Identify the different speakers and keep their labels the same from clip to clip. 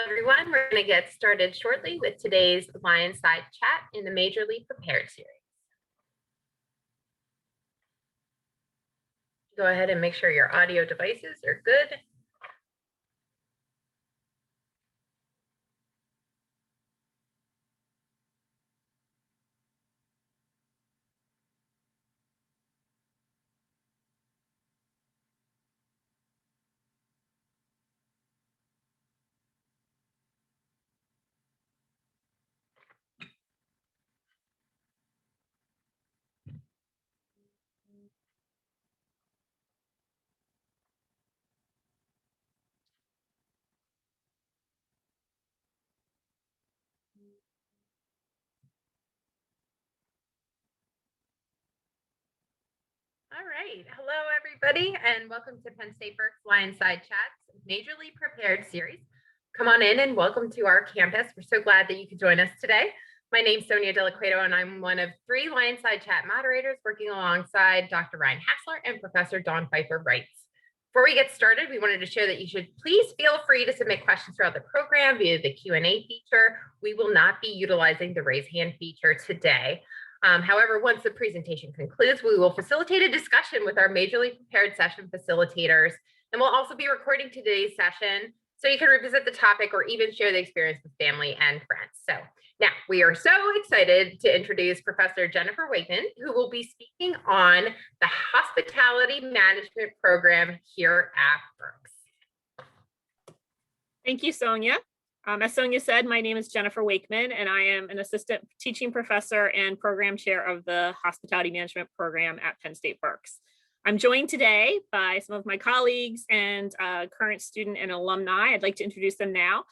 Speaker 1: Everyone, we're going to get started shortly with today's LionSide Chat in the Majorly Prepared series. Go ahead and make sure your audio devices are good. All right. Hello, everybody, and welcome to Penn State Berks LionSide Chat's Majorly Prepared series. Come on in and welcome to our campus. We're so glad that you could join us today. My name's Sonia Delacueto, and I'm one of 3 LionSide Chat moderators working alongside Dr. Ryan Hassler and Professor Dawn Pfeiffer-Wrights. Before we get started, we wanted to share that you should please feel free to submit questions throughout the program via the Q&A feature. We will not be utilizing the raise hand feature today. However, once the presentation concludes, we will facilitate a discussion with our Majorly Prepared session facilitators, and we'll also be recording today's session so you can revisit the topic or even share the experience with family and friends. So now we are so excited to introduce Professor Jennifer Wakeman, who will be speaking on the Hospitality Management Program here at Berks.
Speaker 2: Thank you, Sonia. As Sonia said, my name is Jennifer Wakeman, and I am an assistant teaching professor and program chair of the Hospitality Management Program at Penn State Berks. I'm joined today by some of my colleagues and current student and alumni. I'd like to introduce them now.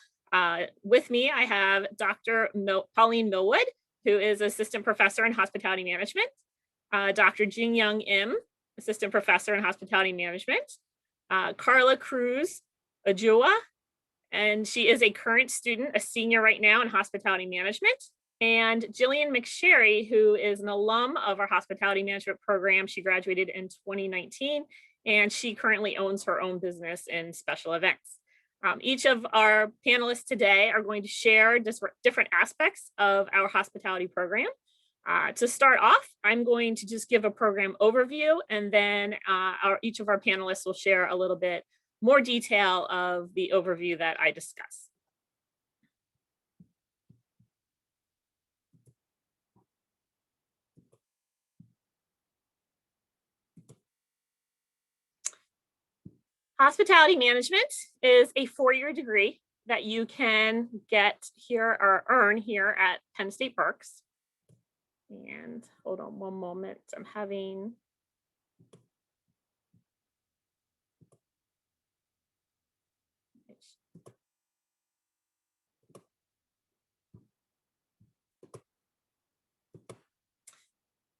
Speaker 2: With me, I have Dr. Pauline Millwood, who is assistant professor in hospitality management, Dr. Jin Young Im, assistant professor in hospitality management, Carla Cruz Ajua, and she is a current student, a senior right now in hospitality management, and Jillian McSherry, who is an alum of our hospitality management program. She graduated in 2019, and she currently owns her own business in special events. Each of our panelists today are going to share different aspects of our hospitality program. To start off, I'm going to just give a program overview, and then each of our panelists will share a little bit more detail of the overview that I discuss. Hospitality management is a 4-year degree that you can get here or earn here at Penn State Berks. And hold on one moment, I'm having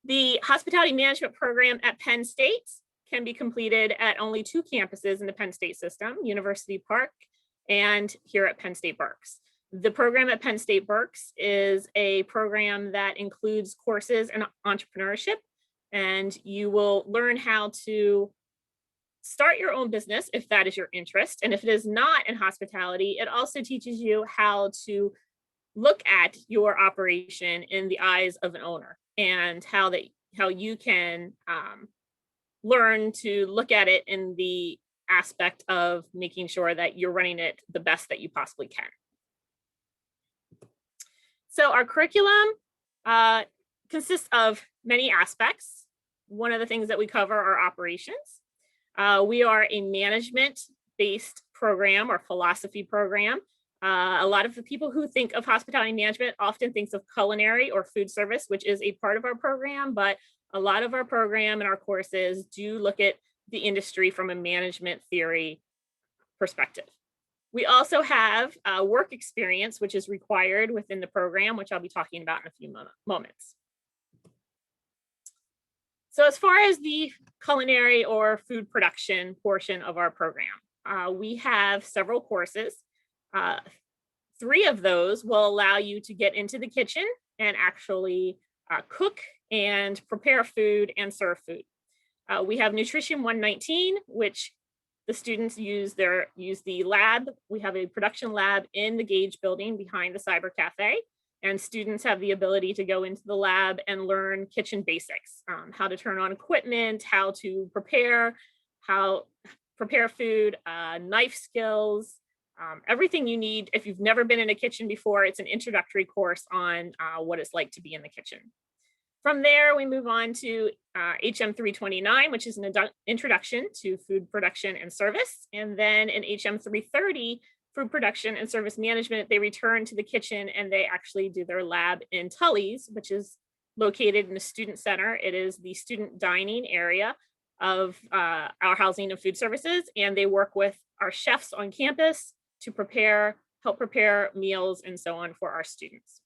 Speaker 2: the hospitality management program at Penn State can be completed at only 2 campuses in the Penn State system, University Park and here at Penn State Berks. The program at Penn State Berks is a program that includes courses in entrepreneurship, and you will learn how to start your own business if that is your interest. And if it is not in hospitality, it also teaches you how to look at your operation in the eyes of an owner, and how you can learn to look at it in the aspect of making sure that you're running it the best that you possibly can. So our curriculum consists of many aspects. One of the things that we cover are operations. We are a management-based program or philosophy program. A lot of the people who think of hospitality management often thinks of culinary or food service, which is a part of our program, but a lot of our program and our courses do look at the industry from a management theory perspective. We also have work experience, which is required within the program, which I'll be talking about in a few moments. So as far as the culinary or food production portion of our program, we have several courses. 3 of those will allow you to get into the kitchen and actually cook and prepare food and serve food. We have Nutrition 119, which The students use the lab. We have a production lab in the Gage building behind the Cyber Cafe, and students have the ability to go into the lab and learn kitchen basics, how to turn on equipment, how to prepare food, knife skills, everything you need. If you've never been in a kitchen before, it's an introductory course on what it's like to be in the kitchen. From there, we move on to HM 329, which is an introduction to food production and service. And then in HM 330, food production and service management, they return to the kitchen and they actually do their lab in Tully's, which is located in the student center. It is the student dining area of our housing and food services. And they work with our chefs on campus to help prepare meals and so on for our students.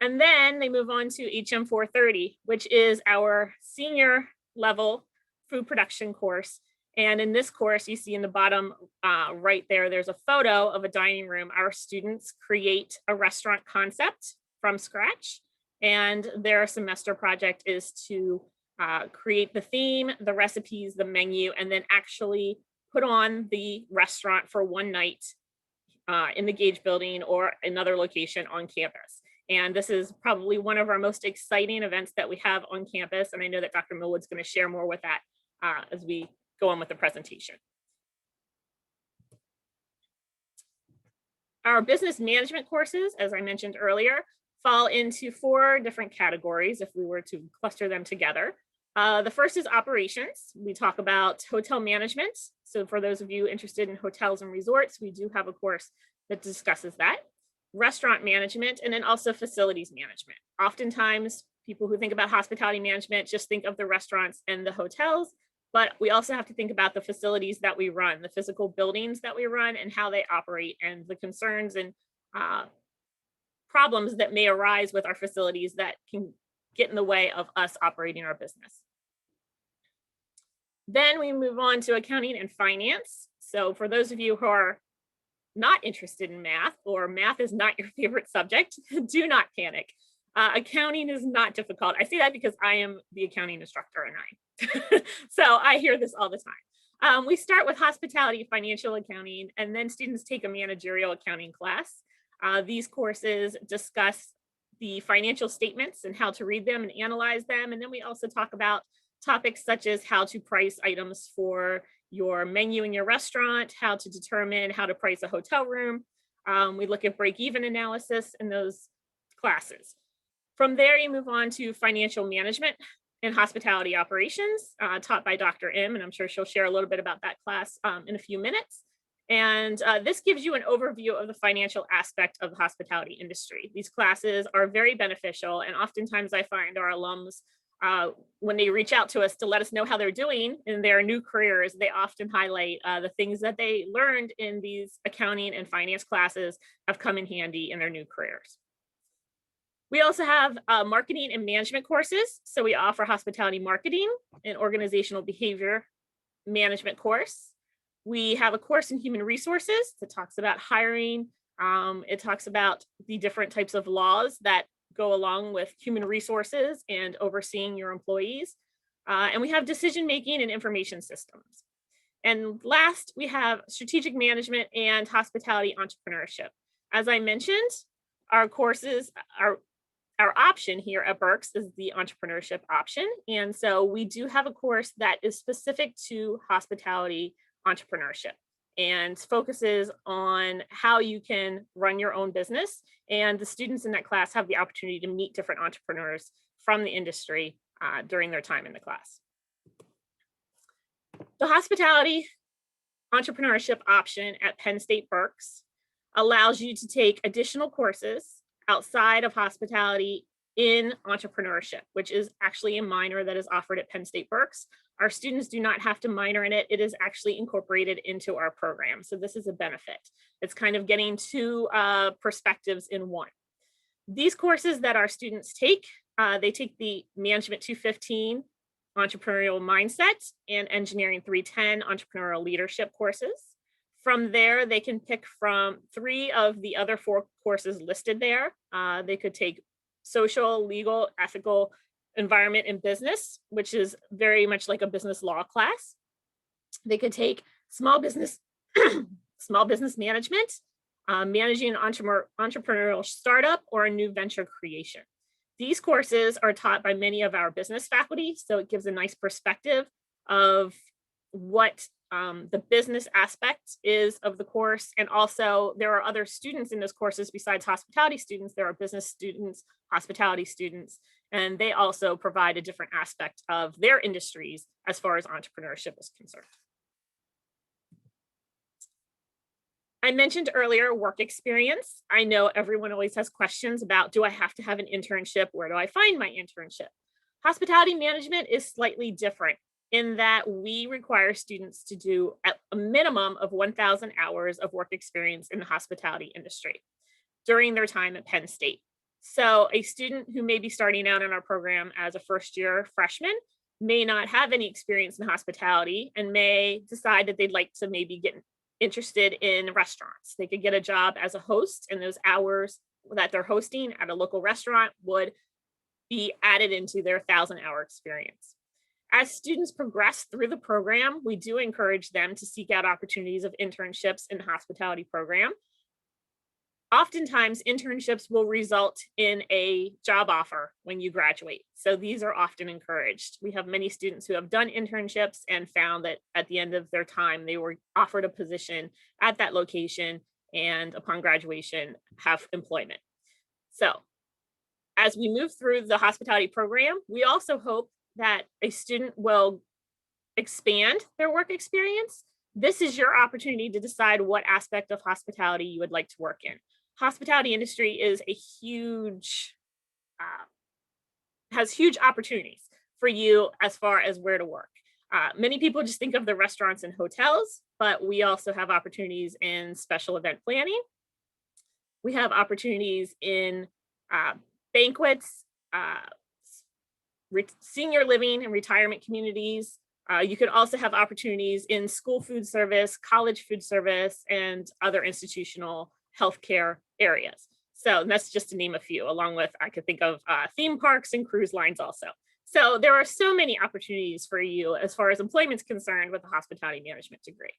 Speaker 2: And then they move on to HM 430, which is our senior level food production course. And in this course, you see in the bottom right there, there's a photo of a dining room. Our students create a restaurant concept from scratch. And their semester project is to create the theme, the recipes, the menu, and then actually put on the restaurant for one night in the Gage building or another location on campus. And this is probably one of our most exciting events that we have on campus. And I know that Dr. Millwood's going to share more with that as we go on with the presentation. Our business management courses, as I mentioned earlier, fall into 4 different categories if we were to cluster them together. The first is operations. We talk about hotel management. So for those of you interested in hotels and resorts, we do have a course that discusses that. Restaurant management, and then also facilities management. Oftentimes, people who think about hospitality management just think of the restaurants and the hotels, but we also have to think about the facilities that we run, the physical buildings that we run and how they operate, and the concerns and problems that may arise with our facilities that can get in the way of us operating our business. Then we move on to accounting and finance. So for those of you who are not interested in math, or math is not your favorite subject, do not panic. Accounting is not difficult. I say that because I am the accounting instructor and so I hear this all the time. We start with hospitality, financial accounting, and then students take a managerial accounting class. These courses discuss the financial statements and how to read them and analyze them. And then we also talk about topics such as how to price items for your menu in your restaurant, how to determine how to price a hotel room. We look at break-even analysis in those classes. From there, you move on to financial management and hospitality operations, taught by Dr. M, and I'm sure she'll share a little bit about that class in a few minutes. And this gives you an overview of the financial aspect of the hospitality industry. These classes are very beneficial, and oftentimes I find our alums, when they reach out to us to let us know how they're doing in their new careers, they often highlight the things that they learned in these accounting and finance classes have come in handy in their new careers. We also have marketing and management courses. So we offer hospitality marketing and organizational behavior management course. We have a course in human resources that talks about hiring. It talks about the different types of laws that go along with human resources and overseeing your employees. And we have decision-making and information systems. And last, we have strategic management and hospitality entrepreneurship. As I mentioned, our courses, our option here at Berks is the entrepreneurship option. And so we do have a course that is specific to hospitality entrepreneurship and focuses on how you can run your own business. And the students in that class have the opportunity to meet different entrepreneurs from the industry during their time in the class. The hospitality entrepreneurship option at Penn State Berks allows you to take additional courses outside of hospitality in entrepreneurship, which is actually a minor that is offered at Penn State Berks. Our students do not have to minor in it. It is actually incorporated into our program. So this is a benefit. It's kind of getting 2 perspectives in one. These courses that our students take, they take the Management 215 Entrepreneurial Mindset and Engineering 310 Entrepreneurial Leadership courses. From there, they can pick from 3 of the other 4 courses listed there. They could take social, legal, ethical, environment, and business, which is very much like a business law class. They could take small business, small business management, managing an entrepreneurial startup, or a new venture creation. These courses are taught by many of our business faculty, so it gives a nice perspective of what the business aspect is of the course. And also there are other students in those courses besides hospitality students. There are business students, hospitality students, and they also provide a different aspect of their industries as far as entrepreneurship is concerned. I mentioned earlier work experience. I know everyone always has questions about, do I have to have an internship? Where do I find my internship? Hospitality management is slightly different in that we require students to do at a minimum of 1,000 hours of work experience in the hospitality industry during their time at Penn State. So a student who may be starting out in our program as a first-year freshman may not have any experience in hospitality and may decide that they'd like to maybe get interested in restaurants. They could get a job as a host, and those hours that they're hosting at a local restaurant would be added into their 1,000-hour experience. As students progress through the program, we do encourage them to seek out opportunities of internships in the hospitality program. Oftentimes, internships will result in a job offer when you graduate. So these are often encouraged. We have many students who have done internships and found that at the end of their time, they were offered a position at that location and upon graduation have employment. So as we move through the hospitality program, we also hope that a student will expand their work experience. This is your opportunity to decide what aspect of hospitality you would like to work in. Hospitality industry is a huge, has huge opportunities for you as far as where to work. Many people just think of the restaurants and hotels, but we also have opportunities in special event planning. We have opportunities in banquets, senior living and retirement communities. You could also have opportunities in school food service, college food service, and other institutional healthcare areas. So that's just to name a few, along with, I could think of theme parks and cruise lines also. So there are so many opportunities for you as far as employment is concerned with a hospitality management degree.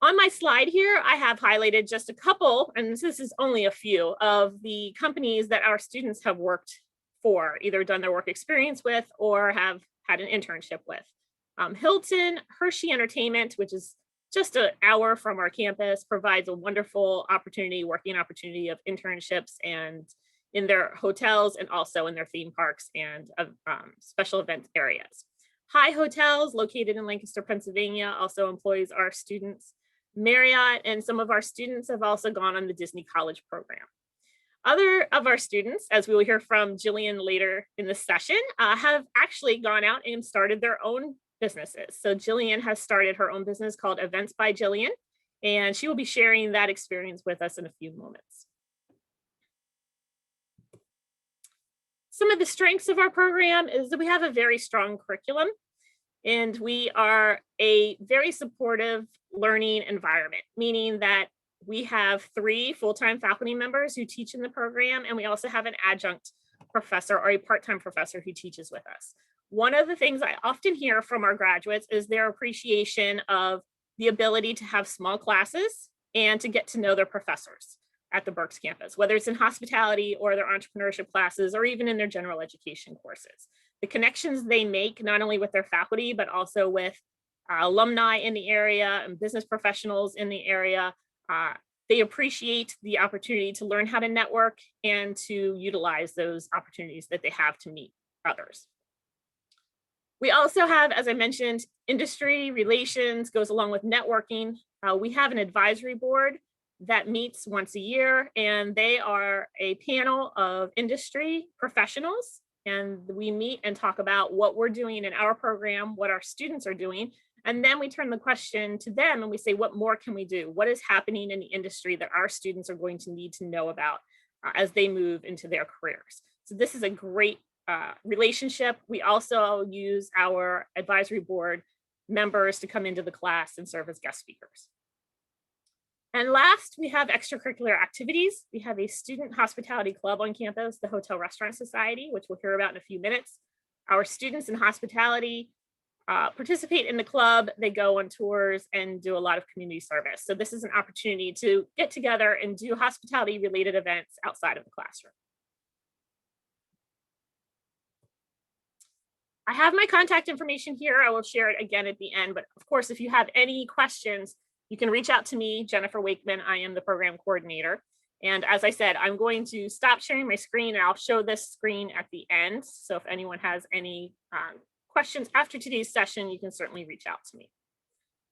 Speaker 2: On my slide here, I have highlighted just a couple, and this is only a few, of the companies that our students have worked for, either done their work experience with or have had an internship with. Hilton, Hershey Entertainment, which is just an hour from our campus, provides a wonderful opportunity, working opportunity of internships and in their hotels and also in their theme parks and special event areas. High Hotels, located in Lancaster, Pennsylvania, also employs our students. Marriott and some of our students have also gone on the Disney College program. Other of our students, as we will hear from Jillian later in the session, have actually gone out and started their own businesses. So Jillian has started her own business called Events by Jillian, and she will be sharing that experience with us in a few moments. Some of the strengths of our program is that we have a very strong curriculum, and we are a very supportive learning environment, meaning that we have 3 full-time faculty members who teach in the program, and we also have an adjunct professor or a part-time professor who teaches with us. One of the things I often hear from our graduates is their appreciation of the ability to have small classes and to get to know their professors at the Berks campus, whether it's in hospitality or their entrepreneurship classes or even in their general education courses. The connections they make, not only with their faculty, but also with alumni in the area and business professionals in the area, they appreciate the opportunity to learn how to network and to utilize those opportunities that they have to meet others. We also have, as I mentioned, industry relations goes along with networking. We have an advisory board that meets once a year, and they are a panel of industry professionals. And we meet and talk about what we're doing in our program, what our students are doing. And then we turn the question to them and we say, what more can we do? What is happening in the industry that our students are going to need to know about as they move into their careers? So this is a great relationship. We also use our advisory board members to come into the class and serve as guest speakers. And last, we have extracurricular activities. We have a student hospitality club on campus, the Hotel Restaurant Society, which we'll hear about in a few minutes. Our students in hospitality participate in the club, they go on tours and do a lot of community service. So this is an opportunity to get together and do hospitality related events outside of the classroom. I have my contact information here. I will share it again at the end, but of course, if you have any questions, you can reach out to me, Jennifer Wakeman. I am the program coordinator. And as I said, I'm going to stop sharing my screen and I'll show this screen at the end. So if anyone has any questions after today's session, you can certainly reach out to me.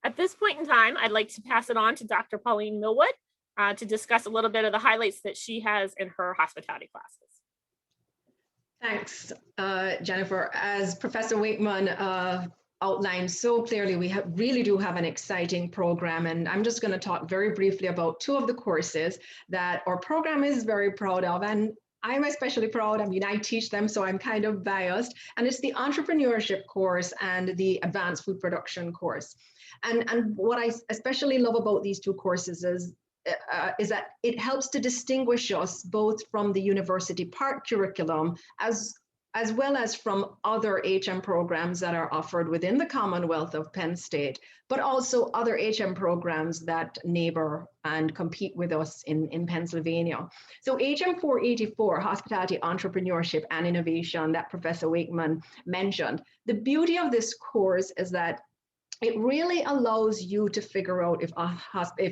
Speaker 2: At this point in time, I'd like to pass it on to Dr. Pauline Millwood to discuss a little bit of the highlights that she has in her hospitality classes.
Speaker 3: Thanks, Jennifer. As Professor Wakeman outlined so clearly, we really do have an exciting program, and I'm just going to talk very briefly about two of the courses that our program is very proud of, and I'm especially proud. I mean, I teach them, so I'm kind of biased, and it's the Entrepreneurship course and the Advanced Food Production course. And what I especially love about these two courses is that it helps to distinguish us both from the university part curriculum as well as from other HM programs that are offered within the Commonwealth of Penn State, but also other HM programs that neighbor and compete with us in Pennsylvania. So HM 484, Hospitality, Entrepreneurship, and Innovation, that Professor Wakeman mentioned, the beauty of this course is that it really allows you to figure out if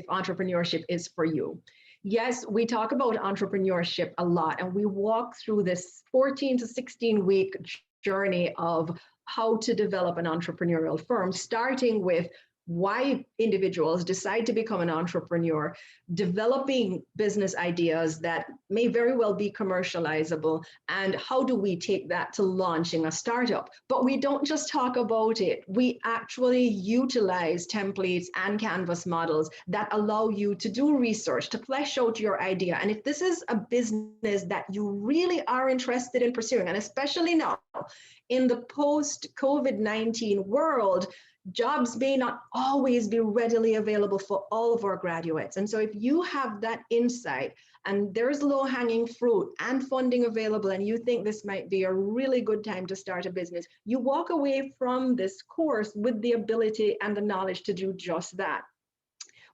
Speaker 3: entrepreneurship is for you. Yes, we talk about entrepreneurship a lot, and we walk through this 14 to 16 week journey of how to develop an entrepreneurial firm, starting with why individuals decide to become an entrepreneur, developing business ideas that may very well be commercializable, and how do we take that to launching a startup. But we don't just talk about it. We actually utilize templates and canvas models that allow you to do research, to flesh out your idea. And if this is a business that you really are interested in pursuing, and especially now in the post-COVID-19 world, jobs may not always be readily available for all of our graduates. And so if you have that insight and there's low-hanging fruit and funding available, and you think this might be a really good time to start a business, you walk away from this course with the ability and the knowledge to do just that.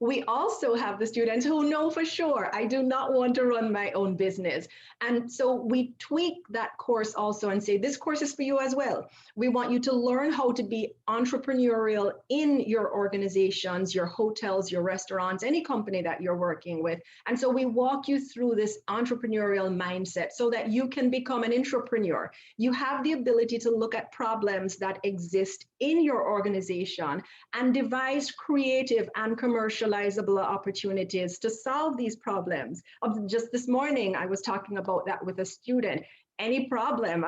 Speaker 3: We also have the students who know for sure, I do not want to run my own business. And so we tweak that course also and say, this course is for you as well. We want you to learn how to be entrepreneurial in your organizations, your hotels, your restaurants, any company that you're working with. And so we walk you through this entrepreneurial mindset so that you can become an intrapreneur. You have the ability to look at problems that exist in your organization and devise creative and commercializable opportunities to solve these problems. Just this morning, I was talking about that with a student. Any problem,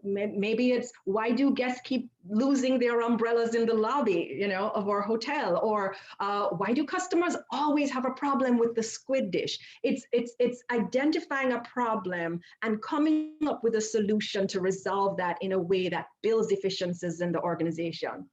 Speaker 3: maybe it's why do guests keep losing their umbrellas in the lobby, of our hotel, or why do customers always have a problem with the squid dish? It's identifying a problem and coming up with a solution to resolve that in a way that builds efficiencies in the organization.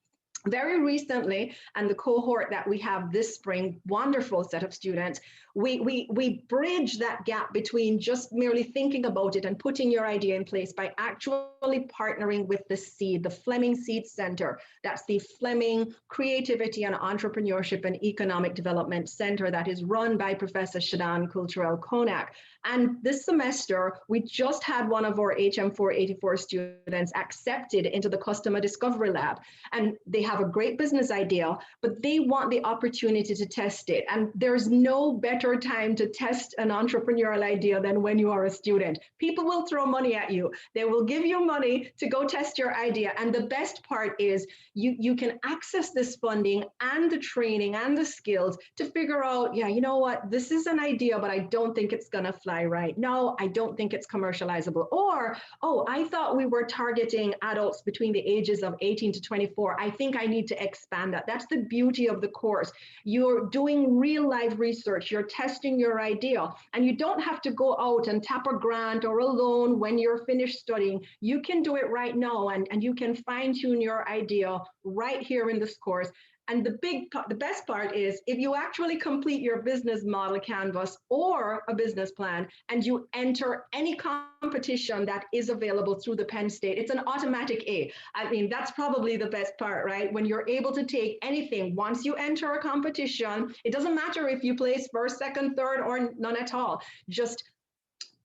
Speaker 3: Very recently, and the cohort that we have this spring, wonderful set of students, we bridge that gap between just merely thinking about it and putting your idea in place by actually partnering with the SEED, the Fleming Seed Center. That's the Fleming Creativity and Entrepreneurship and Economic Development Center that is run by Professor Shadan Kulturel-Konak. And this semester, we just had one of our HM 484 students accepted into the Customer Discovery Lab. And they have a great business idea, but they want the opportunity to test it. And there's no better time to test an entrepreneurial idea than when you are a student. People will throw money at you. They will give you money to go test your idea. And the best part is you can access this funding and the training and the skills to figure out, yeah, you know what, this is an idea, but I don't think it's gonna fly right. No, I don't think it's commercializable. Or, oh, I thought we were targeting adults between the ages of 18 to 24. I think I need to expand that. That's the beauty of the course. You're doing real life research. You're testing your idea, and you don't have to go out and tap a grant or a loan when you're finished studying. You can do it right now, and you can fine tune your idea right here in this course. And the best part is if you actually complete your business model canvas or a business plan and you enter any competition that is available through the Penn State, it's an automatic A. I mean, that's probably the best part, right? When you're able to take anything, once you enter a competition, it doesn't matter if you place first, second, third, or none at all. Just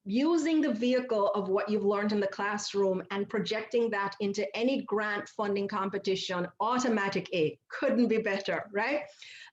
Speaker 3: using the vehicle of what you've learned in the classroom and projecting that into any grant funding competition, automatic A, couldn't be better, right?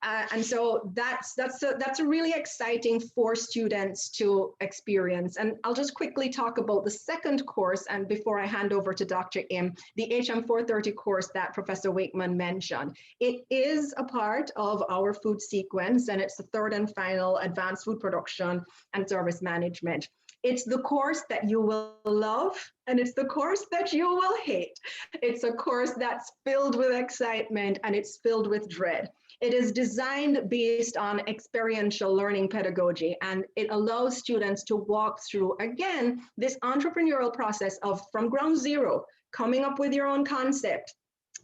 Speaker 3: And so that's a really exciting for students to experience. And I'll just quickly talk about the second course, and before I hand over to Dr. Im, the HM 430 course that Professor Wakeman mentioned. It is a part of our food sequence, and it's the third and final advanced food production and service management. It's the course that you will love, and it's the course that you will hate. It's a course that's filled with excitement and it's filled with dread. It is designed based on experiential learning pedagogy, and it allows students to walk through, again, this entrepreneurial process of from ground zero, coming up with your own concept,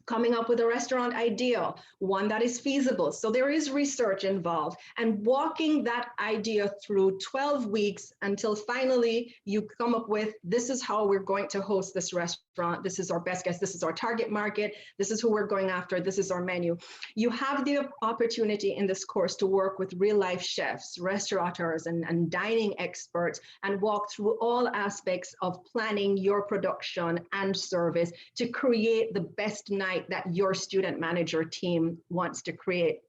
Speaker 3: coming up with a restaurant idea, one that is feasible. So there is research involved, and walking that idea through 12 weeks until finally you come up with, this is how we're going to host this restaurant. This is our best guess. This is our target market. This is who we're going after. This is our menu. You have the opportunity in this course to work with real life chefs, restaurateurs, and dining experts, and walk through all aspects of planning your production and service to create the best night that your student manager team wants to create.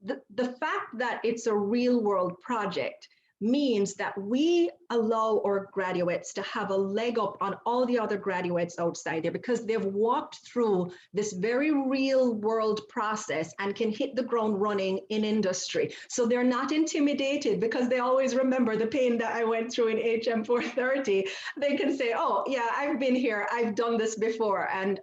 Speaker 3: The fact that it's a real world project means that we allow our graduates to have a leg up on all the other graduates outside there because they've walked through this very real world process and can hit the ground running in industry. So they're not intimidated because they always remember the pain that I went through in HM 430. They can say, oh yeah, I've been here, I've done this before. And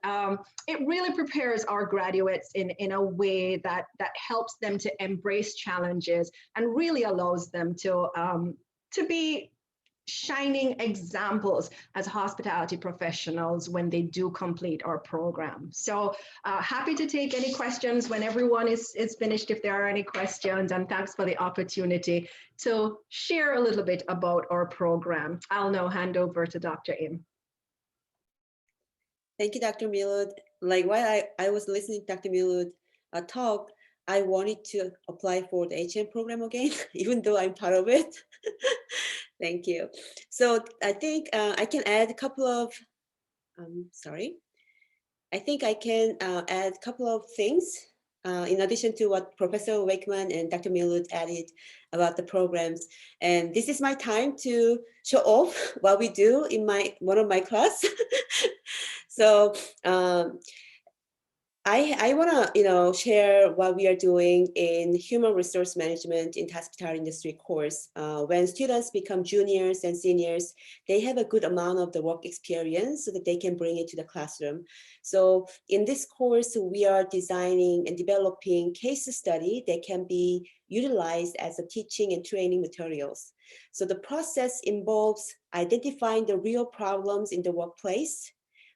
Speaker 3: it really prepares our graduates in a way that helps them to embrace challenges and really allows them to be shining examples as hospitality professionals when they do complete our program. So happy to take any questions when everyone is finished, if there are any questions, and thanks for the opportunity to share a little bit about our program. I'll now hand over to Dr. Im.
Speaker 4: Thank you, Dr. Milud. Like while I was listening to Dr. Milud talk, I wanted to apply for the HM program again, even though I'm part of it. Thank you. So I think I can add a couple of, I think I can add a couple of things in addition to what Professor Wakeman and Dr. Milud added about the programs. And this is my time to show off what we do in one of my class. So I want to, share what we are doing in human resource management in the hospitality industry course. When students become juniors and seniors, they have a good amount of the work experience so that they can bring it to the classroom. So in this course, we are designing and developing case study that can be utilized as a teaching and training materials. So the process involves identifying the real problems in the workplace,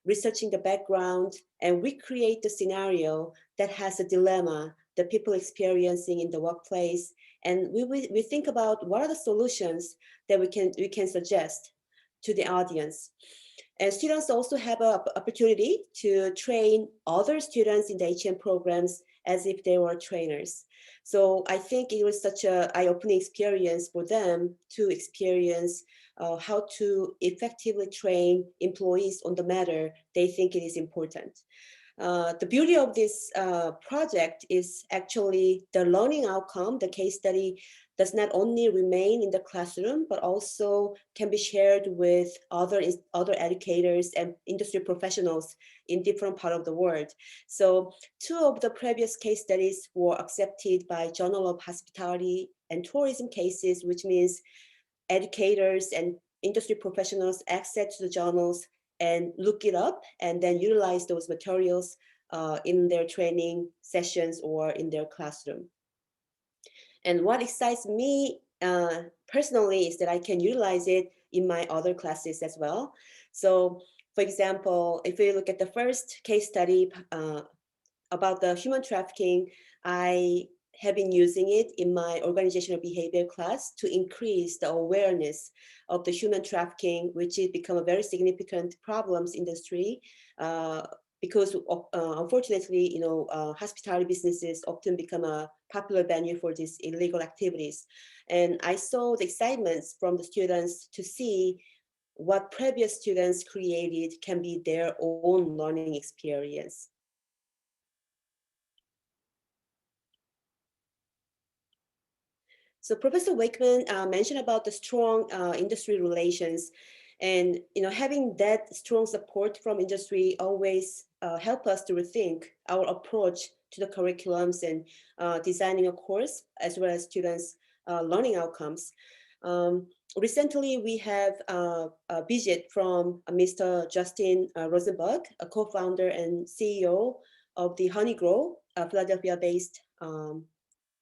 Speaker 4: researching the background, and recreate the scenario that has a dilemma that people experiencing in the workplace. And we think about what are the solutions that we can suggest to the audience. And students also have an opportunity to train other students in the HM programs as if they were trainers. So I think it was such an eye-opening experience for them to experience how to effectively train employees on the matter they think it is important. The beauty of this project is actually the learning outcome. The case study does not only remain in the classroom, but also can be shared with other educators and industry professionals in different parts of the world. So 2 of the previous case studies were accepted by Journal of Hospitality and Tourism cases, which means educators and industry professionals access to the journals and look it up and then utilize those materials in their training sessions or in their classroom. And what excites me personally is that I can utilize it in my other classes as well. So for example, if we look at the first case study about the human trafficking, I have been using it in my organizational behavior class to increase the awareness of the human trafficking, which has become a very significant problems industry. Because unfortunately, hospitality businesses often become a popular venue for these illegal activities. And I saw the excitement from the students to see what previous students created can be their own learning experience. So Professor Wakeman mentioned about the strong industry relations, and having that strong support from industry always help us to rethink our approach to the curriculums and designing a course as well as students' learning outcomes. Recently, we have a visit from Mr. Justin Rosenberg, a co-founder and CEO of the Honey Grow, a Philadelphia-based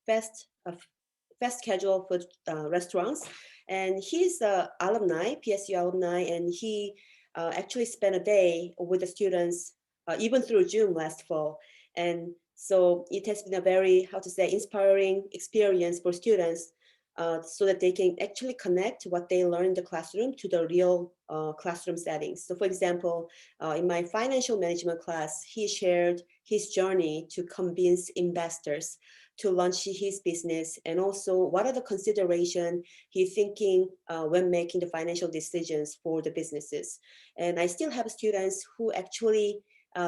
Speaker 4: fast casual food restaurants. And he's a alumni, PSU alumni, and he actually spent a day with the students even through June last fall. And so it has been a very, inspiring experience for students so that they can actually connect what they learn in the classroom to the real classroom settings. So for example, in my financial management class, he shared his journey to convince investors to launch his business, and also what are the considerations he's thinking when making the financial decisions for the businesses. And I still have students who actually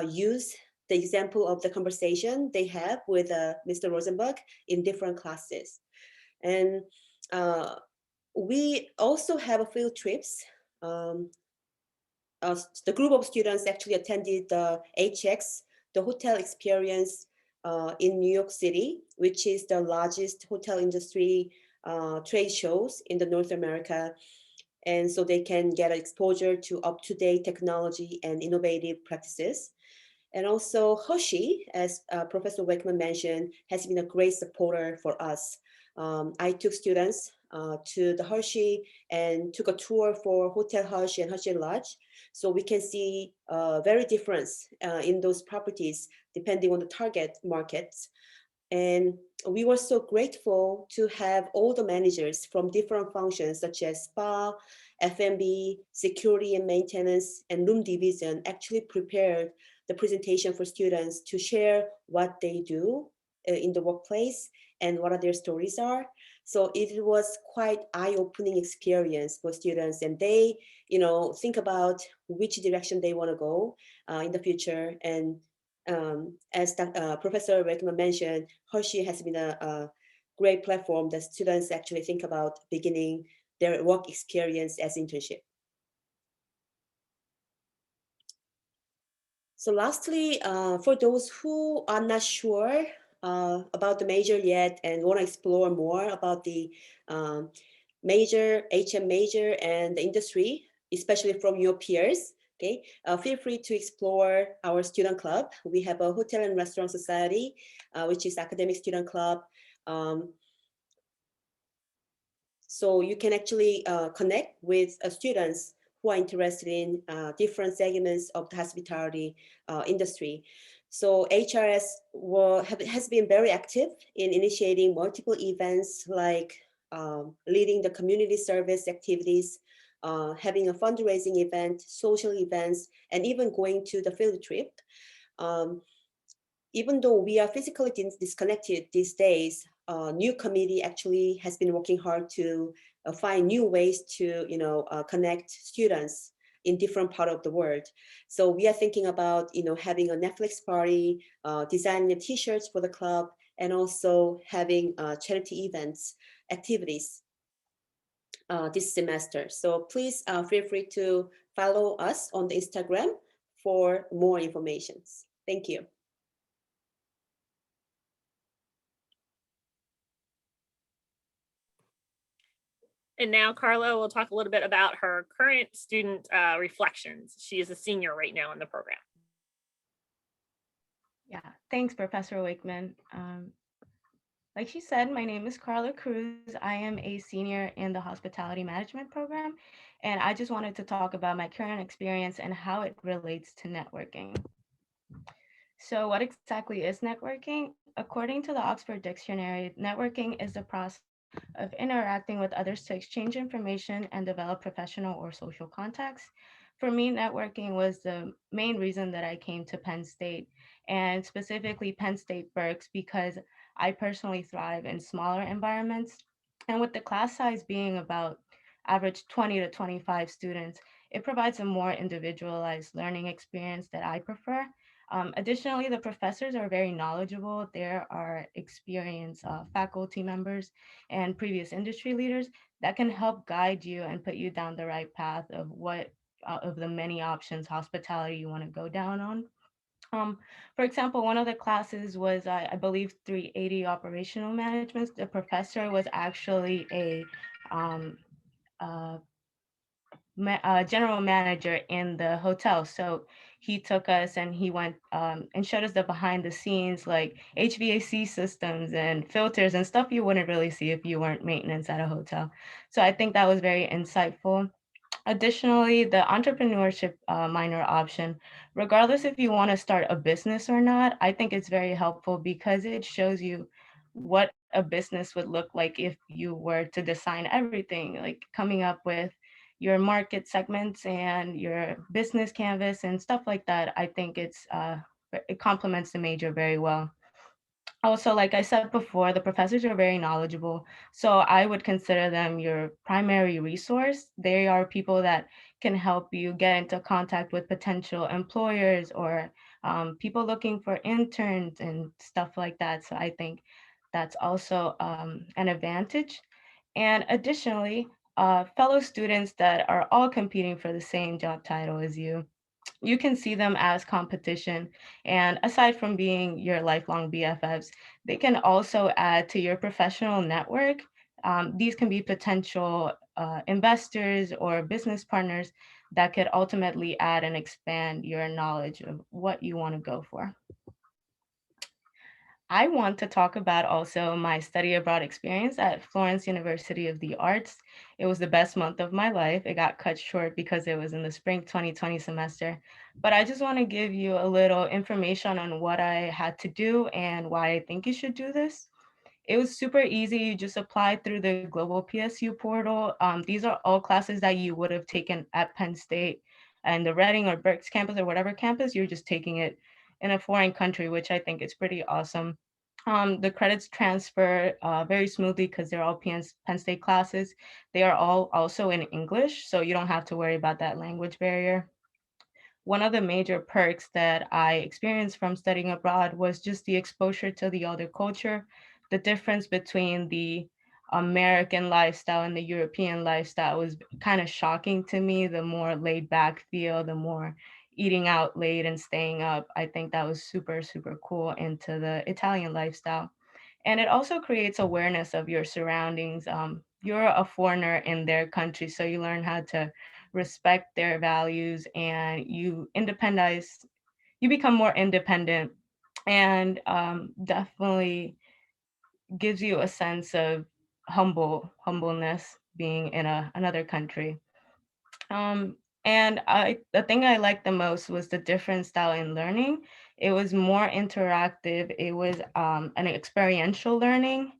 Speaker 4: use the example of the conversation they have with Mr. Rosenberg in different classes. And we also have a field trips. The group of students actually attended the HX, the hotel experience in New York City, which is the largest hotel industry trade shows in the North America. And so they can get exposure to up-to-date technology and innovative practices. And also Hershey, as Professor Wakeman mentioned, has been a great supporter for us. I took students to the Hershey and took a tour for Hotel Hershey and Hershey Lodge. So we can see very difference in those properties depending on the target markets. And we were so grateful to have all the managers from different functions such as spa, F&B, security and maintenance, and room division actually prepared the presentation for students to share what they do in the workplace and what their stories are. So it was quite eye-opening experience for students, and they, think about which direction they want to go in the future. And as Professor Wakeman mentioned, Hershey has been a great platform that students actually think about beginning their work experience as internship. So lastly, for those who are not sure about the major yet and want to explore more about the major, HM major and the industry, especially from your peers, okay, feel free to explore our student club. We have a hotel and restaurant society, which is academic student club. So you can actually connect with students who are interested in different segments of the hospitality industry. So HRS has been very active in initiating multiple events like leading the community service activities, having a fundraising event, social events, and even going to the field trip. Even though we are physically disconnected these days, new committee actually has been working hard to find new ways to connect students in different part of the world. So we are thinking about having a Netflix party, designing the t-shirts for the club, and also having charity events activities this semester. So please feel free to follow us on the Instagram for more information. Thank you.
Speaker 2: And now Carla will talk a little bit about her current student reflections. She is a senior right now in the program.
Speaker 5: Yeah, thanks, Professor Wakeman. Like she said, my name is Carla Cruz. I am a senior in the hospitality management program, and I just wanted to talk about my current experience and how it relates to networking. So what exactly is networking? According to the Oxford Dictionary, networking is the process of interacting with others to exchange information and develop professional or social contacts. For me, networking was the main reason that I came to Penn State, and specifically Penn State Berks, because I personally thrive in smaller environments. And with the class size being about average 20 to 25 students, it provides a more individualized learning experience that I prefer. Additionally, the professors are very knowledgeable. There are experienced faculty members and previous industry leaders that can help guide you and put you down the right path of what of the many options hospitality you want to go down on. For example, one of the classes was, I believe, 380 operational management. The professor was actually um, uh, general manager in the hotel. So he took us and he went and showed us the behind the scenes, like HVAC systems and filters and stuff you wouldn't really see if you weren't maintenance at a hotel. So I think that was very insightful. Additionally, the entrepreneurship minor option, regardless if you want to start a business or not, I think it's very helpful because it shows you what a business would look like if you were to design everything, like coming up with your market segments and your business canvas and stuff like that. I think it complements the major very well. Also, like I said before, the professors are very knowledgeable. So I would consider them your primary resource. They are people that can help you get into contact with potential employers or people looking for interns and stuff like that. So I think that's also an advantage. And additionally, fellow students that are all competing for the same job title as you can see them as competition. And aside from being your lifelong BFFs, they can also add to your professional network. These can be potential investors or business partners that could ultimately add and expand your knowledge of what you want to go for. I want to talk about also my study abroad experience at Florence University of the Arts. It was the best month of my life. It got cut short because it was in the spring 2020 semester. But I just want to give you a little information on what I had to do and why I think you should do this. It was super easy. You just applied through the Global PSU portal. These are all classes that you would have taken at Penn State and the Reading or Berks campus or whatever campus, you're just taking it in a foreign country, which I think is pretty awesome. The credits transfer very smoothly because they're all Penn State classes. They are all also in English, so you don't have to worry about that language barrier. One of the major perks that I experienced from studying abroad was just the exposure to the other culture, the difference between the American lifestyle and the European lifestyle was kind of shocking to me. The more laid back feel, the more eating out late and staying up. I think that was super, super cool into the Italian lifestyle. And it also creates awareness of your surroundings. You're a foreigner in their country, so you learn how to respect their values and you become more independent and definitely gives you a sense of humbleness being in another country. Um, and the thing I liked the most was the different style in learning. It was more interactive. It was an experiential learning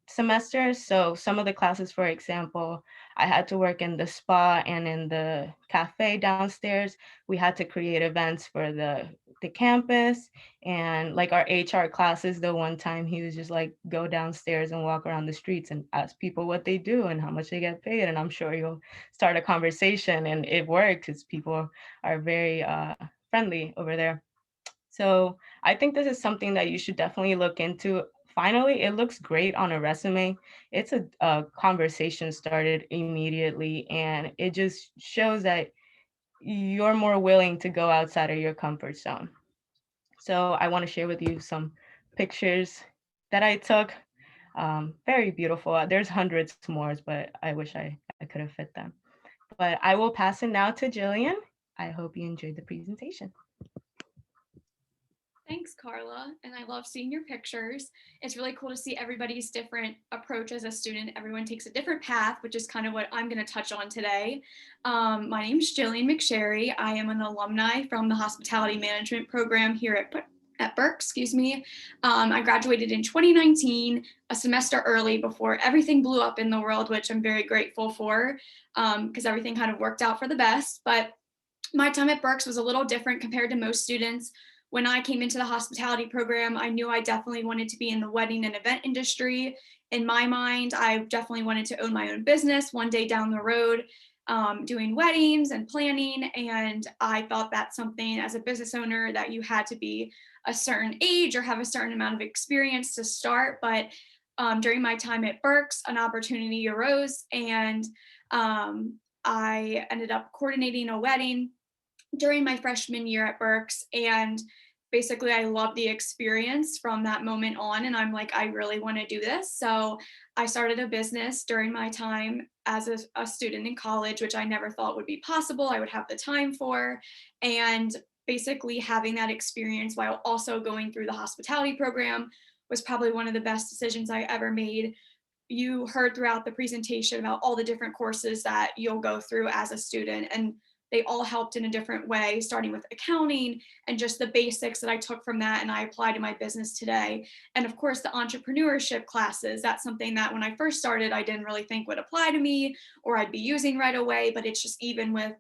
Speaker 5: semester. So some of the classes, for example, I had to work in the spa and in the cafe downstairs. We had to create events for the campus and like our HR classes. The one time he was just like, go downstairs and walk around the streets and ask people what they do and how much they get paid. And I'm sure you'll start a conversation, and it worked because people are very friendly over there. So I think this is something that you should definitely look into. Finally, it looks great on a resume. It's a conversation started immediately, and it just shows that you're more willing to go outside of your comfort zone. So I want to share with you some pictures that I took. Very beautiful. There's hundreds more, but I wish I could have fit them. But I will pass it now to Jillian. I hope you enjoyed the presentation.
Speaker 6: Thanks, Carla. And I love seeing your pictures. It's really cool to see everybody's different approach as a student. Everyone takes a different path, which is kind of what I'm going to touch on today. My name is Jillian McSherry. I am an alumni from the hospitality management program here at Berks, excuse me. I graduated in 2019, a semester early before everything blew up in the world, which I'm very grateful for because everything kind of worked out for the best. But my time at Berks was a little different compared to most students. When I came into the hospitality program, I knew I definitely wanted to be in the wedding and event industry. In my mind, I definitely wanted to own my own business one day down the road, doing weddings and planning. And I thought that's something as a business owner that you had to be a certain age or have a certain amount of experience to start. But during my time at Berks, an opportunity arose, and I ended up coordinating a wedding during my freshman year at Berks. And basically I loved the experience from that moment on. And I'm like, I really want to do this. So I started a business during my time as a student in college, which I never thought would be possible. I would have the time for. And basically having that experience while also going through the hospitality program was probably one of the best decisions I ever made. You heard throughout the presentation about all the different courses that you'll go through as a student, and they all helped in a different way, starting with accounting and just the basics that I took from that and I apply to my business today. And of course, the entrepreneurship classes, that's something that when I first started, I didn't really think would apply to me or I'd be using right away. But it's just even with,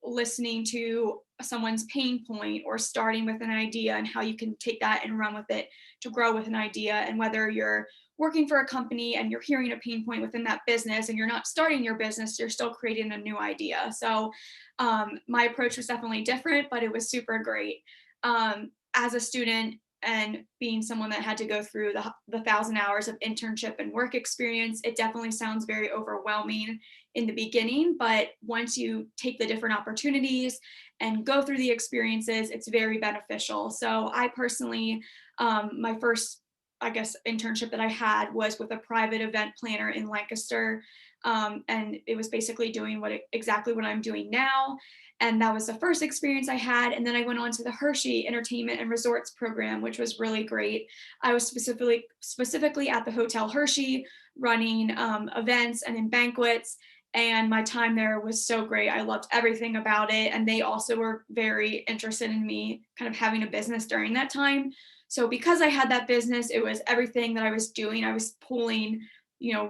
Speaker 6: listening to someone's pain point or starting with an idea and how you can take that and run with it to grow with an idea. And whether you're working for a company and you're hearing a pain point within that business and you're not starting your business, you're still creating a new idea. So my approach was definitely different, but it was super great. As a student and being someone that had to go through the 1,000 hours of internship and work experience, it definitely sounds very overwhelming in the beginning, but once you take the different opportunities and go through the experiences, it's very beneficial. So I personally, my first internship that I had was with a private event planner in Lancaster. And it was basically doing exactly what I'm doing now. And that was the first experience I had. And then I went on to the Hershey Entertainment and Resorts program, which was really great. I was specifically at the Hotel Hershey running events and in banquets. And my time there was so great. I loved everything about it. And they also were very interested in me kind of having a business during that time. So because I had that business, it was everything that I was doing. I was pulling,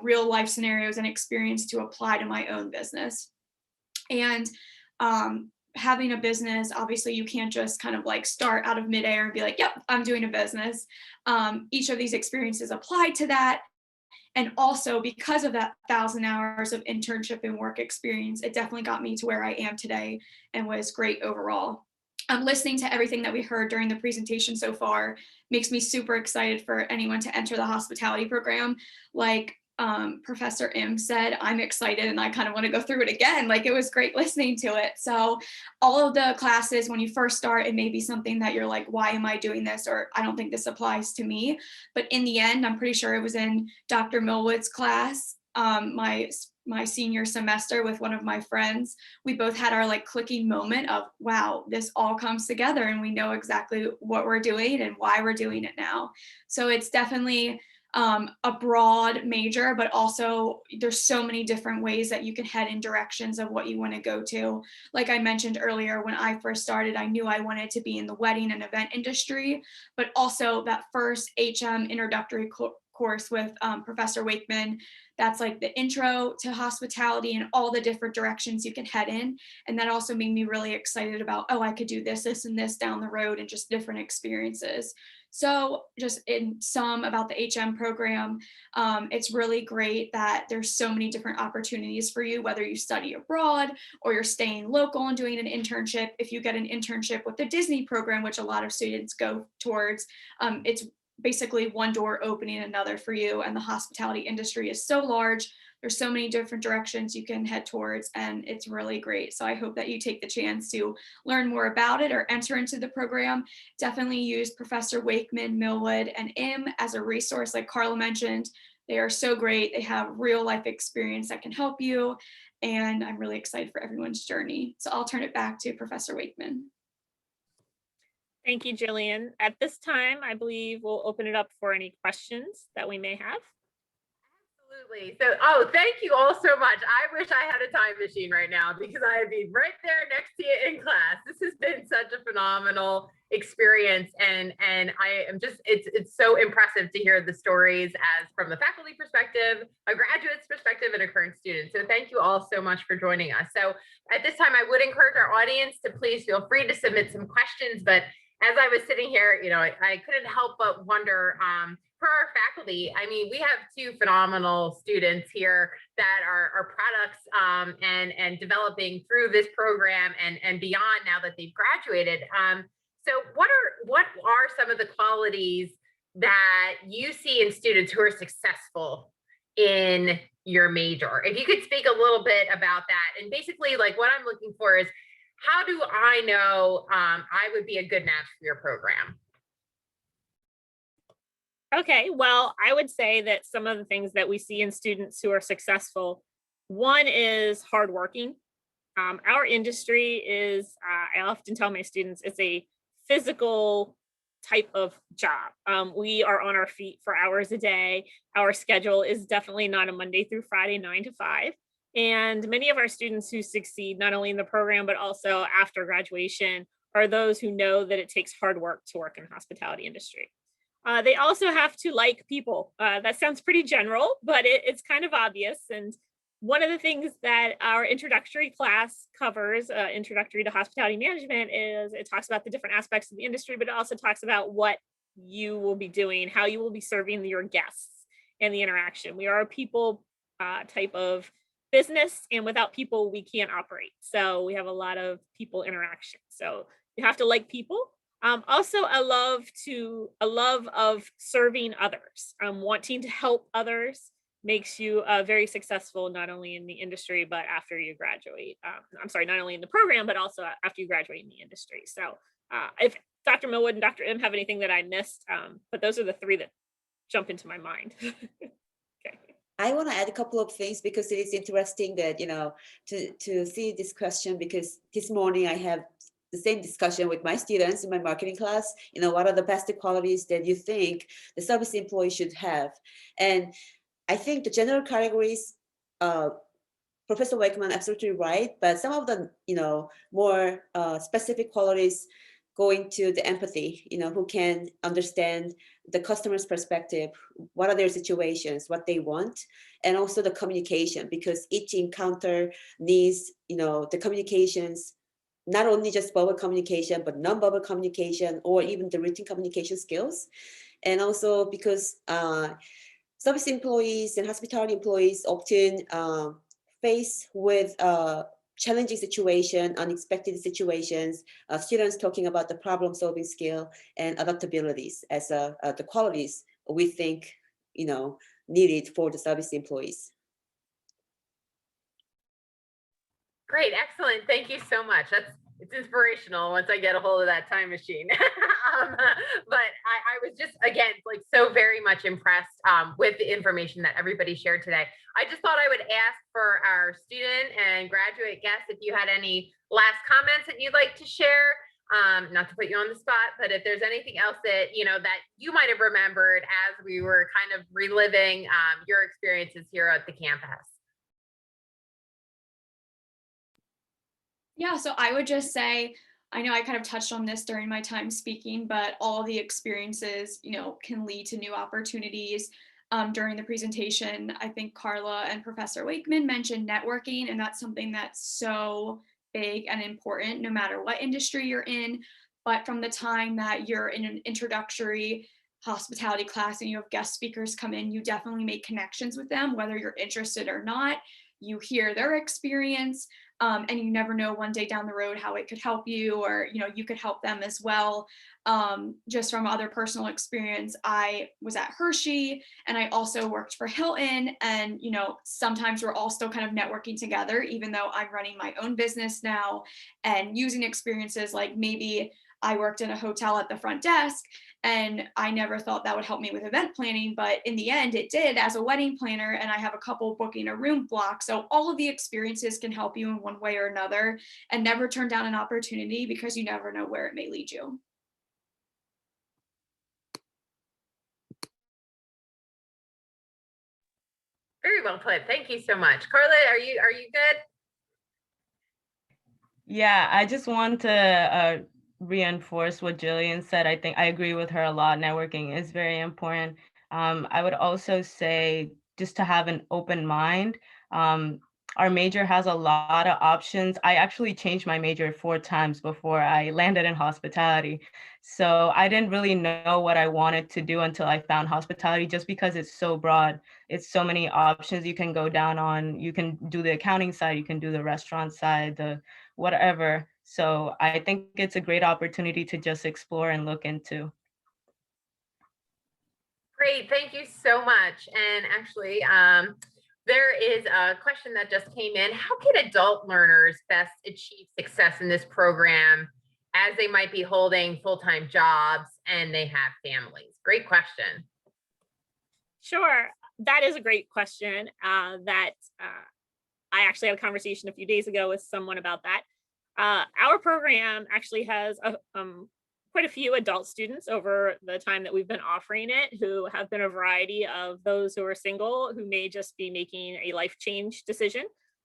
Speaker 6: real life scenarios and experience to apply to my own business. And having a business, obviously you can't just kind of like start out of midair and be like, yep, I'm doing a business. Each of these experiences applied to that. And also because of that 1,000 hours of internship and work experience, it definitely got me to where I am today and was great overall. Listening to everything that we heard during the presentation so far makes me super excited for anyone to enter the hospitality program. Like Professor M said, I'm excited and I kind of want to go through it again. Like, it was great listening to it. So all of the classes, when you first start, it may be something that you're like, why am I doing this? Or I don't think this applies to me. But in the end, I'm pretty sure it was in Dr. Millwood's class, my senior semester with one of my friends. We both had our like clicking moment of, wow, this all comes together and we know exactly what we're doing and why we're doing it now. So it's definitely a broad major, but also there's so many different ways that you can head in directions of what you want to go to. Like I mentioned earlier, when I first started, I knew I wanted to be in the wedding and event industry, but also that first HM introductory course with Professor Wakeman, that's like the intro to hospitality and all the different directions you can head in. And that also made me really excited about, oh, I could do this, this, and this down the road and just different experiences. So just in sum about the HM program, it's really great that there's so many different opportunities for you, whether you study abroad or you're staying local and doing an internship. If you get an internship with the Disney program, which a lot of students go towards, it's basically one door opening another for you. And the hospitality industry is so large. There's so many different directions you can head towards, and it's really great. So I hope that you take the chance to learn more about it or enter into the program. Definitely use Professor Wakeman, Millwood, and M as a resource. Like Carla mentioned, they are so great. They have real life experience that can help you. And I'm really excited for everyone's journey. So I'll turn it back to Professor Wakeman.
Speaker 2: Thank you, Jillian. At this time, I believe we'll open it up for any questions that we may have.
Speaker 1: Absolutely. So, thank you all so much. I wish I had a time machine right now because I'd be right there next to you in class. This has been such a phenomenal experience, and I am just it's so impressive to hear the stories as from the faculty perspective, a graduate's perspective, and a current student. So, thank you all so much for joining us. So, at this time, I would encourage our audience to please feel free to submit some questions, but as I was sitting here, I couldn't help but wonder for our faculty. I mean, we have two phenomenal students here that are products and developing through this program and beyond now that they've graduated. So what are some of the qualities that you see in students who are successful in your major? If you could speak a little bit about that. And basically, like, what I'm looking for is, how do I know I would be a good match for your program?
Speaker 2: Okay, well, I would say that some of the things that we see in students who are successful, one is hardworking. Our industry is, I often tell my students, it's a physical type of job. We are on our feet for hours a day. Our schedule is definitely not a Monday through Friday, 9 to 5. And many of our students who succeed, not only in the program, but also after graduation, are those who know that it takes hard work to work in the hospitality industry. They also have to like people. That sounds pretty general, but it's kind of obvious. And one of the things that our introductory class covers, Introductory to Hospitality Management, is it talks about the different aspects of the industry, but it also talks about what you will be doing, how you will be serving your guests, and the interaction. We are a people type of business, and without people, we can't operate. So we have a lot of people interaction. So you have to like people. Also, a love of serving others. Wanting to help others makes you very successful, not only in the industry, but after you graduate. I'm sorry, not only in the program, but also after you graduate in the industry. So if Dr. Millwood and Dr. M have anything that I missed, but those are the three that jump into my mind. Okay.
Speaker 4: I want to add a couple of things because it is interesting that, to see this question, because this morning I have the same discussion with my students in my marketing class. What are the best qualities that you think the service employee should have? And I think the general categories, Professor Wakeman absolutely right, but some of the, more specific qualities going to the empathy, who can understand the customer's perspective, what are their situations, what they want, and also the communication, because each encounter needs, the communications, not only just verbal communication, but non-verbal communication, or even the written communication skills. And also because service employees and hospitality employees often face with challenging situation, unexpected situations, students talking about the problem-solving skill and adaptabilities as the qualities we think, needed for the service employees.
Speaker 1: Great, excellent. Thank you so much. It's inspirational once I get a hold of that time machine. But I was just, again, like, so very much impressed with the information that everybody shared today. I just thought I would ask for our student and graduate guests if you had any last comments that you'd like to share. Not to put you on the spot, but if there's anything else that that you might have remembered as we were kind of reliving your experiences here at the campus.
Speaker 6: Yeah, so I would just say, I know I kind of touched on this during my time speaking, but all the experiences, can lead to new opportunities. During the presentation, I think Carla and Professor Wakeman mentioned networking, and that's something that's so big and important no matter what industry you're in. But from the time that you're in an introductory hospitality class and you have guest speakers come in, you definitely make connections with them, whether you're interested or not. You hear their experience, and you never know one day down the road how it could help you, or you could help them as well. Just from other personal experience, I was at Hershey and I also worked for Hilton, and sometimes we're all still kind of networking together, even though I'm running my own business now, and using experiences like maybe I worked in a hotel at the front desk, and I never thought that would help me with event planning, but in the end it did as a wedding planner, and I have a couple booking a room block. So all of the experiences can help you in one way or another, and never turn down an opportunity because you never know where it may lead you.
Speaker 1: Very well put. Thank you so much. Carla, are you good?
Speaker 5: Yeah, I just want to reinforce what Jillian said. I think I agree with her a lot. Networking is very important. I would also say just to have an open mind. Our major has a lot of options. I actually changed my major 4 times before I landed in hospitality. So I didn't really know what I wanted to do until I found hospitality, just because it's so broad. It's so many options you can go down on. You can do the accounting side, you can do the restaurant side, the whatever. So I think it's a great opportunity to just explore and look into.
Speaker 1: Great, thank you so much. And actually, there is a question that just came in. How can adult learners best achieve success in this program as they might be holding full-time jobs and they have families? Great question.
Speaker 2: Sure, that is a great question. I actually had a conversation a few days ago with someone about that. Our program actually has quite a few adult students over the time that we've been offering it, who have been a variety of those who are single, who may just be making a life change decision,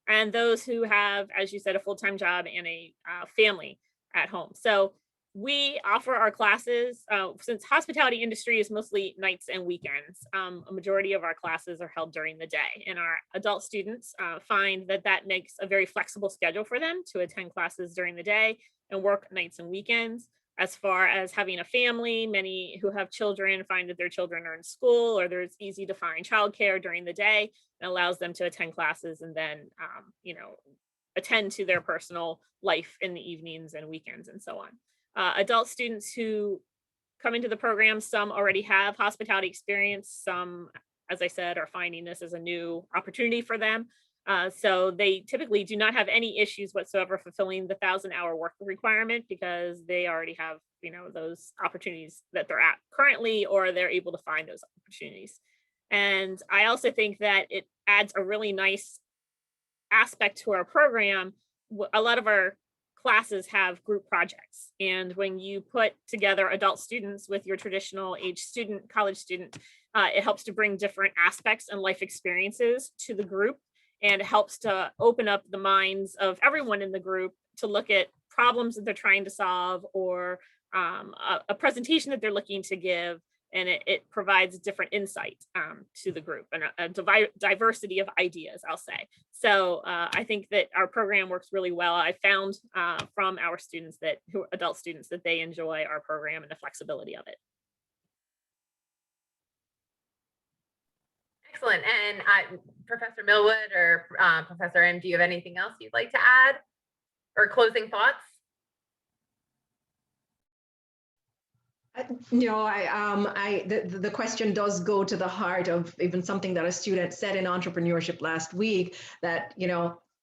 Speaker 2: and those who have, as you said, a full-time job and a family at home. So we offer our classes, since hospitality industry is mostly nights and weekends. A majority of our classes are held during the day, and our adult students find that that makes a very flexible schedule for them to attend classes during the day and work nights and weekends. As far as having a family, many who have children find that their children are in school, or there's easy to find childcare during the day, and allows them to attend classes and then, attend to their personal life in the evenings and weekends and so on. Adult students who come into the program, some already have hospitality experience, some, as I said, are finding this as a new opportunity for them. So they typically do not have any issues whatsoever fulfilling the 1,000-hour work requirement, because they already have, those opportunities that they're at currently, or they're able to find those opportunities. And I also think that it adds a really nice aspect to our program. A lot of our classes have group projects, and when you put together adult students with your traditional age student, college student, it helps to bring different aspects and life experiences to the group, and it helps to open up the minds of everyone in the group to look at problems that they're trying to solve, or a presentation that they're looking to give, and it provides different insight to the group, and a diversity of ideas, I'll say. So I think that our program works really well. I found from our students adult students, that they enjoy our program and the flexibility of it.
Speaker 1: Excellent. And Professor Millwood or Professor M, do you have anything else you'd like to add, or closing thoughts?
Speaker 3: No, the question does go to the heart of even something that a student said in entrepreneurship last week, that,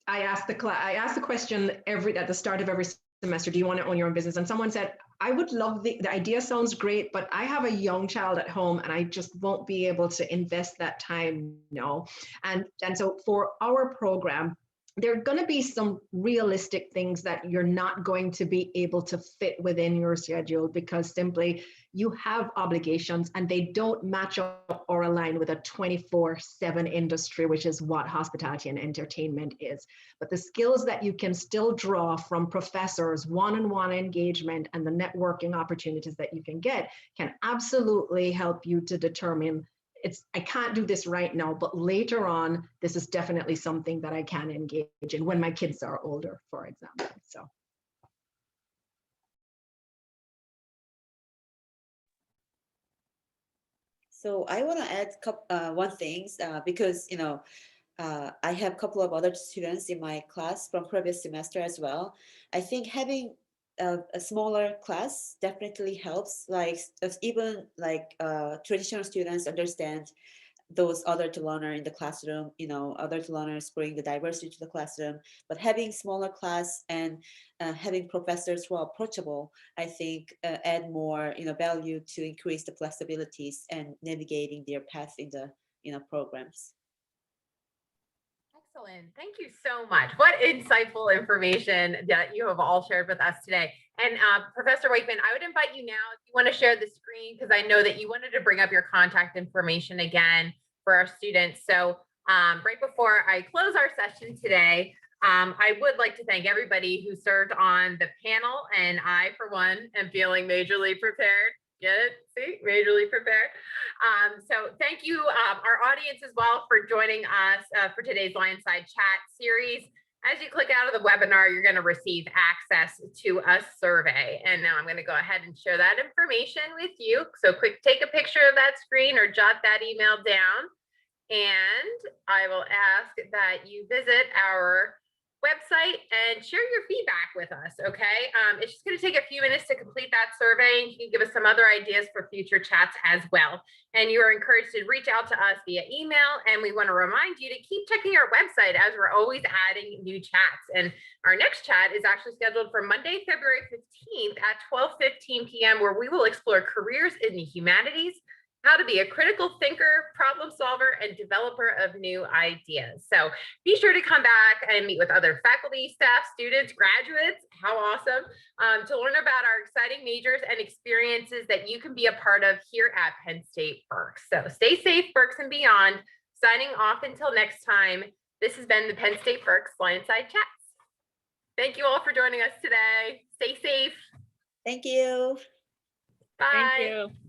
Speaker 3: I asked the question at the start of every semester, do you want to own your own business? And someone said, I would love the idea sounds great, but I have a young child at home and I just won't be able to invest that time, And so for our program, there are going to be some realistic things that you're not going to be able to fit within your schedule, because simply you have obligations and they don't match up or align with a 24/7 industry, which is what hospitality and entertainment is. But the skills that you can still draw from professors, one-on-one engagement, and the networking opportunities that you can get can absolutely help you to determine, I can't do this right now, but later on, this is definitely something that I can engage in when my kids are older, for example.
Speaker 4: So I want to add one thing, because I have a couple of other students in my class from previous semester as well. I think having a smaller class definitely helps. Like even traditional students understand those other to learner in the classroom, other to learners bring the diversity to the classroom, but having smaller class and having professors who are approachable, I think add more, value to increase the flexibilities and navigating their path in the, programs.
Speaker 1: Excellent. Thank you so much. What insightful information that you have all shared with us today. And Professor Wakeman, I would invite you now, if you want to share the screen, because I know that you wanted to bring up your contact information again for our students. So Right before I close our session today, I would like to thank everybody who served on the panel, and I, for one, am feeling majorly prepared. Get it? See, majorly prepared. So thank you, our audience as well, for joining us for today's LionSide Chat series. As you click out of the webinar, you're going to receive access to a survey. And now I'm going to go ahead and share that information with you. So quick, take a picture of that screen or jot that email down. And I will ask that you visit our website and share your feedback with us, okay? It's just going to take a few minutes to complete that survey, and you can give us some other ideas for future chats as well. And you are encouraged to reach out to us via email, and we want to remind you to keep checking our website as we're always adding new chats. And our next chat is actually scheduled for Monday, February 15th at 12:15 p.m., where we will explore careers in the humanities, how to be a critical thinker, problem solver, and developer of new ideas. So be sure to come back and meet with other faculty, staff, students, graduates, how awesome, to learn about our exciting majors and experiences that you can be a part of here at Penn State Berks. So stay safe, Berks and beyond. Signing off until next time, this has been the Penn State Berks LionSide Chats. Thank you all for joining us today. Stay safe.
Speaker 4: Thank you.
Speaker 1: Bye.
Speaker 2: Thank you.